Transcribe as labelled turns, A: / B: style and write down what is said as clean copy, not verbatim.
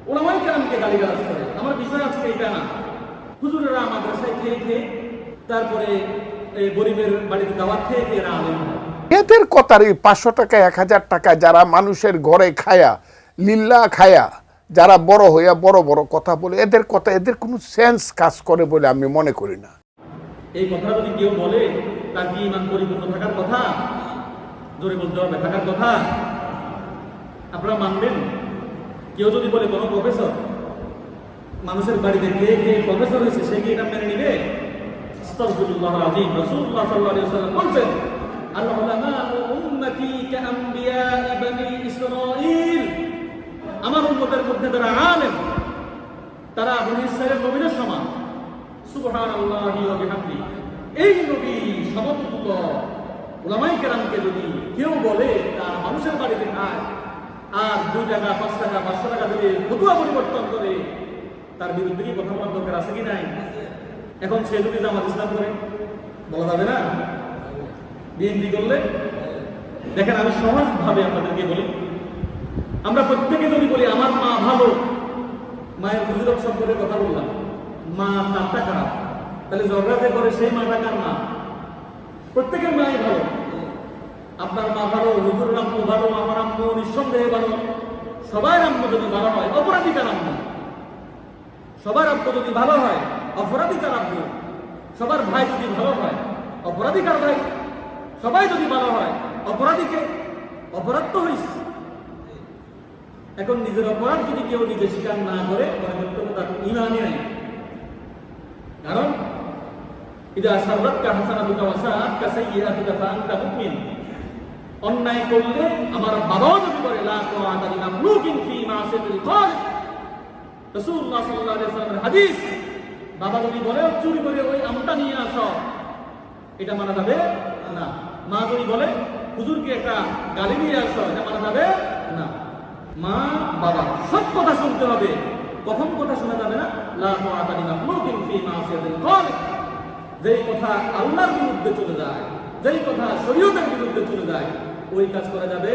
A: ওলামায়ে কেরামকে গালিগালাজ করে। আমার বিষয় আজকে এটা না, হুজুরেরা মাদ্রাসায় খেয়ে খেয়ে তারপরে এই গরিবের বাড়িতে দাওয়াত খেয়ে খেয়ে এরা আলেম হয়।
B: এদের কথার এই 500 টাকা 1000 টাকা যারা মানুষের ঘরে খায়া লিল্লা খায়া যারা বড় হইয়া বড় বড় কথা বলে, এদের কথা এদের কোনো সেন্স কাজ করে বলে আমি মনে করি না।
A: এই কথাটা যদি কেউ বলে তার কি ইমান পরিপূর্ণ থাকার কথা? জোরে বলতে হবে, থাকার কথা। আপনারা মানবেন? কেউ যদি বলে কোনো প্রফেসর মানুষের বাড়িতে খেয়ে খেয়ে প্রফেসর হয়েছে, সে কি এটা মেনে নিবে? আস্তাগফিরুল্লাহ আযীম। রাসূলুল্লাহ সাল্লাল্লাহু আলাইহি ওয়াসাল্লাম বলেন, আল উলামাউ উম্মতি কাআম্বিয়াই বনি ইসরাঈল। আমার উম্মতের মধ্যে যারা আলেম তারা বনি ইসরাঈলের নবীদের সমান। সুবহানাল্লাহি ওয়া বিহামদিহি। এই নবী সমতুল্য উলামায়ে কেরামকে যদি কেউ বলে তার মানুষের বাড়িতে খায় আর 2 টাকা 5 টাকা 500 টাকা দিয়ে ফতোয়া পরিবর্তন করে, তার বিরুদ্ধে কি কথা বলার দরকার আছে কি নাই? এখন সে যদি জামাত ইসলাম করে বলা যাবে না? বিএনপি করলে দেখেন, আমি সহজভাবে আপনাদেরকে বলি, আমরা প্রত্যেকে যদি বলি আমার মা ভালো, মায়ের ফজিলত সম্পর্কে কথা বললাম, মা তারটা খারাপ, তাহলে ঝগড়া যে করে সেই মাটা কার মা? প্রত্যেকের মাই ভালো। আপনার মা ভালো, হুজুরের আম্মু ভালো, আমার আম্মু নিঃসন্দেহে ভালো। সবার আম্মু যদি ভালো হয়, অপরাধী কার আম্মু? সবার আব্বু যদি ভালো হয়, অপরাধী কার আব্বু? সবার ভাই যদি ভালো হয়, অপরাধী কার ভাই? সবাই যদি ভালো হয়, অপরাধীকে? অপরাধ তো হইছে। এখন নিজের অপরাধ যদি কেউ নিজে স্বীকার না করে, মনে করতে হবে তার ঈমানই নাই। কারণ ইদা সাররাতকা হাসানাতুকা ওয়া সাআতকা সাইয়্যাতুকা ফাআনতা মুমিন। অন্যায় করলে আমার বাবাও যদি করে, লা তাআতা লিমাখলুকিন ফি মাসিয়াতিল খালিক। রাসূলুল্লাহ সাল্লাল্লাহু আলাইহি ওয়াসাল্লামের হাদিস, বাবা যদি বলে চুরি করে ওই আমটা নিয়ে আসো, এটা মানা যাবে না। মা যদি বলে হুজুরকে একটা গালি নিয়ে আসো, এটা মানা যাবে না। মা বাবা সব কথা শুনতে হবে। কখন কথা শোনা যাবে না? লা তাআতা লিমাখলুকিন ফি মাসিয়াতিল খালিক। যেই কথা আল্লাহর বিরুদ্ধে চলে যায়, যেই কথা শরীয়তের বিরুদ্ধে চলে যায়, ওই কাজ করা যাবে